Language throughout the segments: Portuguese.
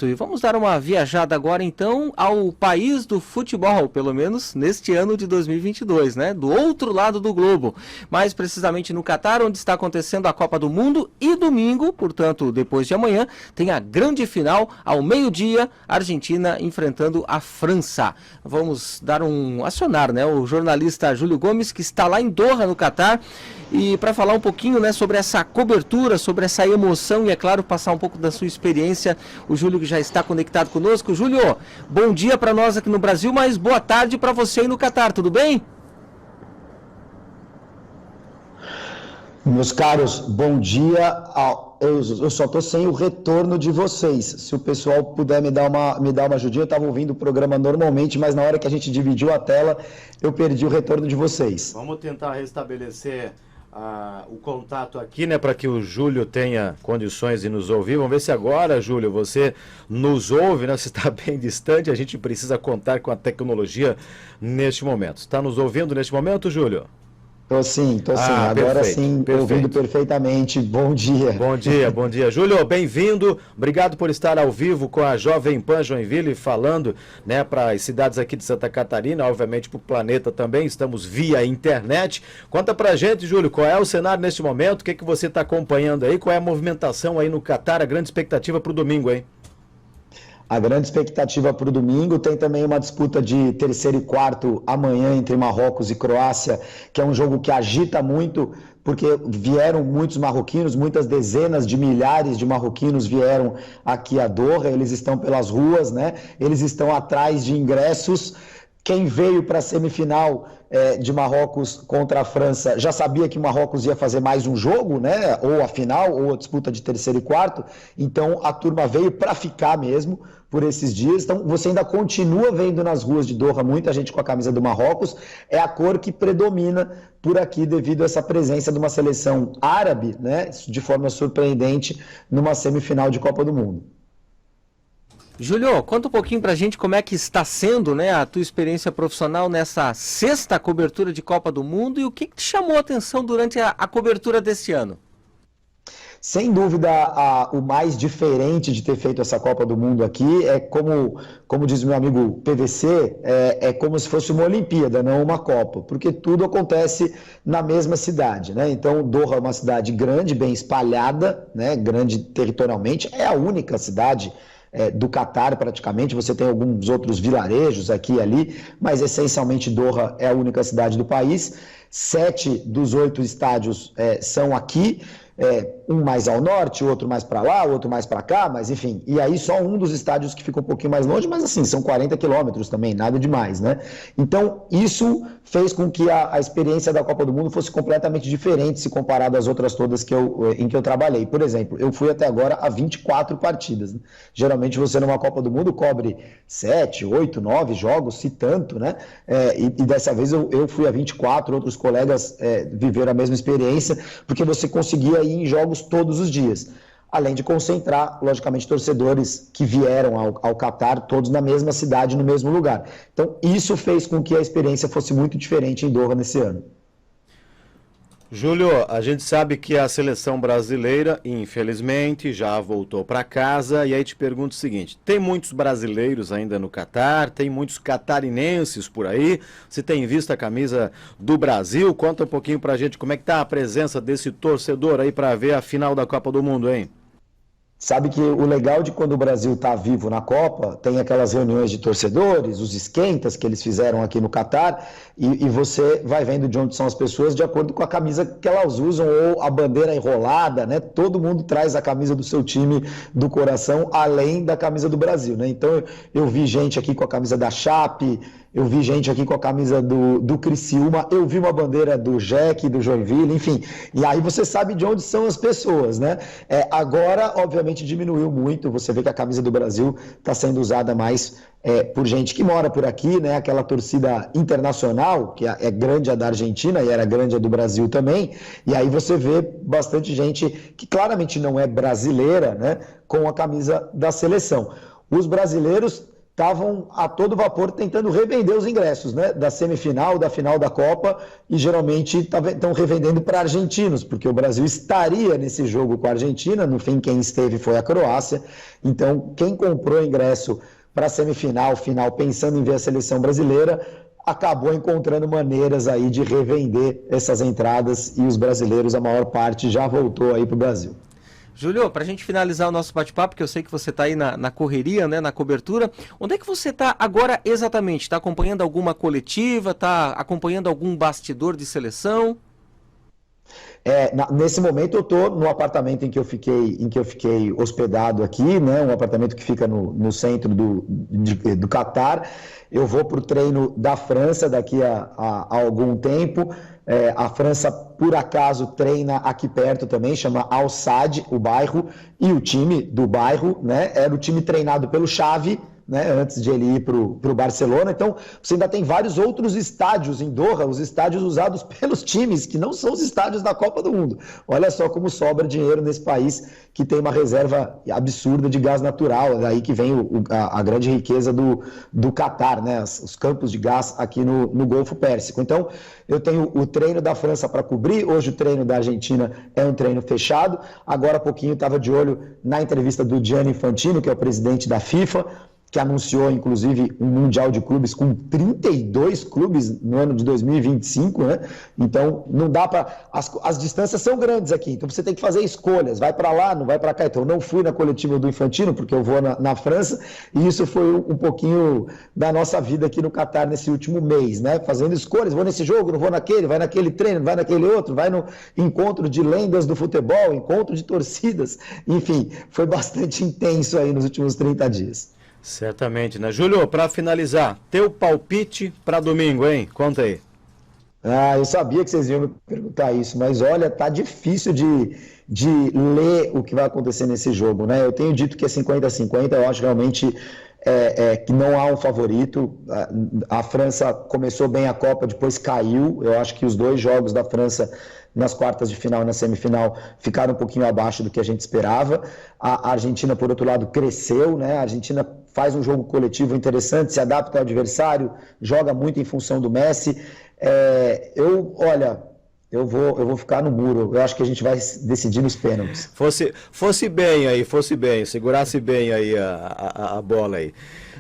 E vamos dar uma viajada agora então ao país do futebol, pelo menos neste ano de 2022, né? Do outro lado do globo, mais precisamente no Catar, onde está acontecendo a Copa do Mundo, e domingo, portanto, depois de amanhã, tem a grande final ao meio-dia, Argentina enfrentando a França. Vamos acionar, né, o jornalista Júlio Gomes, que está lá em Doha, no Catar, e para falar um pouquinho, né, sobre essa cobertura, sobre essa emoção e, é claro, passar um pouco da sua experiência, o Júlio que já está conectado conosco. Júlio, bom dia para nós aqui no Brasil, mas boa tarde para você aí no Catar, tudo bem? Meus caros, bom dia. Eu só estou sem o retorno de vocês. Se o pessoal puder me dar uma ajudinha, eu estava ouvindo o programa normalmente, mas na hora que a gente dividiu a tela, eu perdi o retorno de vocês. Vamos tentar restabelecer o contato aqui, né, para que o Júlio tenha condições de nos ouvir. Vamos ver se agora, Júlio, você nos ouve, né? Você está bem distante, a gente precisa contar com a tecnologia neste momento. Está nos ouvindo neste momento, Júlio? Tô sim. Agora perfeito, sim, ouvindo perfeitamente. Bom dia. Bom dia. Júlio, bem-vindo. Obrigado por estar ao vivo com a Jovem Pan Joinville, falando, né, para as cidades aqui de Santa Catarina, obviamente para o planeta também. Estamos via internet. Conta pra gente, Júlio, qual é o cenário neste momento? O que você está acompanhando aí? Qual é a movimentação aí no Catar? A grande expectativa para o domingo, hein? A grande expectativa para o domingo, tem também uma disputa de terceiro e quarto amanhã entre Marrocos e Croácia, que é um jogo que agita muito, porque vieram muitos marroquinos, muitas dezenas de milhares de marroquinos vieram aqui a Doha, eles estão pelas ruas, né? Eles estão atrás de ingressos. Quem veio para a semifinal de Marrocos contra a França já sabia que o Marrocos ia fazer mais um jogo, né? Ou a final, ou a disputa de terceiro e quarto. Então a turma veio para ficar mesmo por esses dias. Então você ainda continua vendo nas ruas de Doha muita gente com a camisa do Marrocos. É a cor que predomina por aqui devido a essa presença de uma seleção árabe, né? De forma surpreendente numa semifinal de Copa do Mundo. Júlio, conta um pouquinho pra gente como é que está sendo, né, a tua experiência profissional nessa sexta cobertura de Copa do Mundo e o que te chamou a atenção durante a cobertura desse ano? Sem dúvida, o mais diferente de ter feito essa Copa do Mundo aqui é como diz meu amigo PVC, é como se fosse uma Olimpíada, não uma Copa, porque tudo acontece na mesma cidade, né? Então, Doha é uma cidade grande, bem espalhada, né? Grande territorialmente, é a única cidade do Catar praticamente, você tem alguns outros vilarejos aqui e ali, mas essencialmente Doha é a única cidade do país. 7 dos 8 estádios são aqui, um mais ao norte, outro mais para lá, outro mais para cá, mas enfim, e aí só um dos estádios que fica um pouquinho mais longe, mas assim, são 40 quilômetros também, nada demais, né? Então, isso fez com que a experiência da Copa do Mundo fosse completamente diferente se comparado às outras todas em que eu trabalhei. Por exemplo, eu fui até agora a 24 partidas, né? Geralmente você numa Copa do Mundo cobre 7, 8, 9 jogos, se tanto, né? E dessa vez eu fui a 24, outros colegas viveram a mesma experiência, porque você conseguia ir em jogos todos os dias, além de concentrar, logicamente, torcedores que vieram ao Catar, todos na mesma cidade, no mesmo lugar. Então, isso fez com que a experiência fosse muito diferente em Doha nesse ano. Júlio, a gente sabe que a seleção brasileira, infelizmente, já voltou para casa, e aí te pergunto o seguinte, tem muitos brasileiros ainda no Catar, tem muitos catarinenses por aí, você tem visto a camisa do Brasil? Conta um pouquinho pra gente como é que tá a presença desse torcedor aí para ver a final da Copa do Mundo, hein? Sabe que o legal de quando o Brasil está vivo na Copa, tem aquelas reuniões de torcedores, os esquentas que eles fizeram aqui no Catar, e você vai vendo de onde são as pessoas de acordo com a camisa que elas usam, ou a bandeira enrolada, né? Todo mundo traz a camisa do seu time do coração, além da camisa do Brasil, né? Então eu vi gente aqui com a camisa da Chape, eu vi gente aqui com a camisa do Criciúma, eu vi uma bandeira do Jack, do Joinville, enfim. E aí você sabe de onde são as pessoas, né? Agora, obviamente, diminuiu muito. Você vê que a camisa do Brasil está sendo usada mais por gente que mora por aqui, né? Aquela torcida internacional, que é grande a da Argentina e era grande a do Brasil também. E aí você vê bastante gente que claramente não é brasileira, né? Com a camisa da seleção. Os brasileiros estavam a todo vapor tentando revender os ingressos, né, da semifinal, da final da Copa, e geralmente estão revendendo para argentinos, porque o Brasil estaria nesse jogo com a Argentina, no fim quem esteve foi a Croácia, então quem comprou ingresso para a semifinal, final, pensando em ver a seleção brasileira, acabou encontrando maneiras aí de revender essas entradas, e os brasileiros, a maior parte, já voltou aí para o Brasil. Júlio, para a gente finalizar o nosso bate-papo, que eu sei que você está aí na correria, né, na cobertura, onde é que você está agora exatamente? Está acompanhando alguma coletiva? Está acompanhando algum bastidor de seleção? Nesse momento eu estou no apartamento em que eu fiquei hospedado aqui, né, um apartamento que fica no centro do Catar. Eu vou para o treino da França daqui a algum tempo. A França, por acaso, treina aqui perto também, chama Al Sadd, o bairro, e o time do bairro, né, era o time treinado pelo Xavi, né, antes de ele ir para o Barcelona. Então, você ainda tem vários outros estádios em Doha, os estádios usados pelos times, que não são os estádios da Copa do Mundo. Olha só como sobra dinheiro nesse país que tem uma reserva absurda de gás natural, daí que vem a grande riqueza do Catar, né, os campos de gás aqui no Golfo Pérsico. Então, eu tenho o treino da França para cobrir, hoje o treino da Argentina é um treino fechado. Agora há pouquinho estava de olho na entrevista do Gianni Infantino, que é o presidente da FIFA, que anunciou, inclusive, um Mundial de Clubes com 32 clubes no ano de 2025, né? Então, não dá para... As distâncias são grandes aqui, então você tem que fazer escolhas, vai para lá, não vai para cá. Então, eu não fui na coletiva do Infantino, porque eu vou na França, e isso foi um pouquinho da nossa vida aqui no Catar nesse último mês, né? Fazendo escolhas, vou nesse jogo, não vou naquele, vai naquele treino, vai naquele outro, vai no encontro de lendas do futebol, encontro de torcidas, enfim, foi bastante intenso aí nos últimos 30 dias. Certamente, né? Júlio, para finalizar, teu palpite para domingo, hein? Conta aí. Eu sabia que vocês iam me perguntar isso, mas olha, tá difícil de ler o que vai acontecer nesse jogo, né? Eu tenho dito que é 50-50, eu acho realmente que não há um favorito. A França começou bem a Copa, depois caiu. Eu acho que os dois jogos da França nas quartas de final e na semifinal ficaram um pouquinho abaixo do que a gente esperava. A Argentina, por outro lado, cresceu, né? A Argentina faz um jogo coletivo interessante, se adapta ao adversário, joga muito em função do Messi. Eu vou ficar no muro. Eu acho que a gente vai decidir nos pênaltis. Fosse bem, segurasse bem aí a bola aí.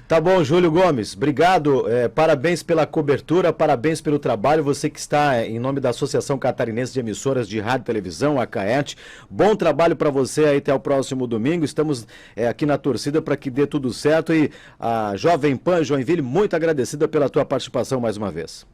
Tá bom, Júlio Gomes, obrigado, parabéns pela cobertura, parabéns pelo trabalho, você que está em nome da Associação Catarinense de Emissoras de Rádio e Televisão, a CAERT, bom trabalho para você aí até o próximo domingo, estamos aqui na torcida para que dê tudo certo, e a Jovem Pan Joinville, muito agradecida pela tua participação mais uma vez.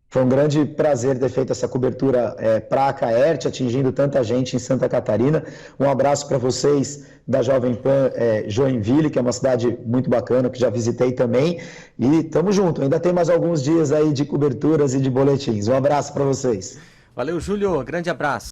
Foi um grande prazer ter feito essa cobertura para a CAERT, atingindo tanta gente em Santa Catarina. Um abraço para vocês da Jovem Pan Joinville, que é uma cidade muito bacana, que já visitei também. E tamo junto, ainda tem mais alguns dias aí de coberturas e de boletins. Um abraço para vocês. Valeu, Júlio, grande abraço.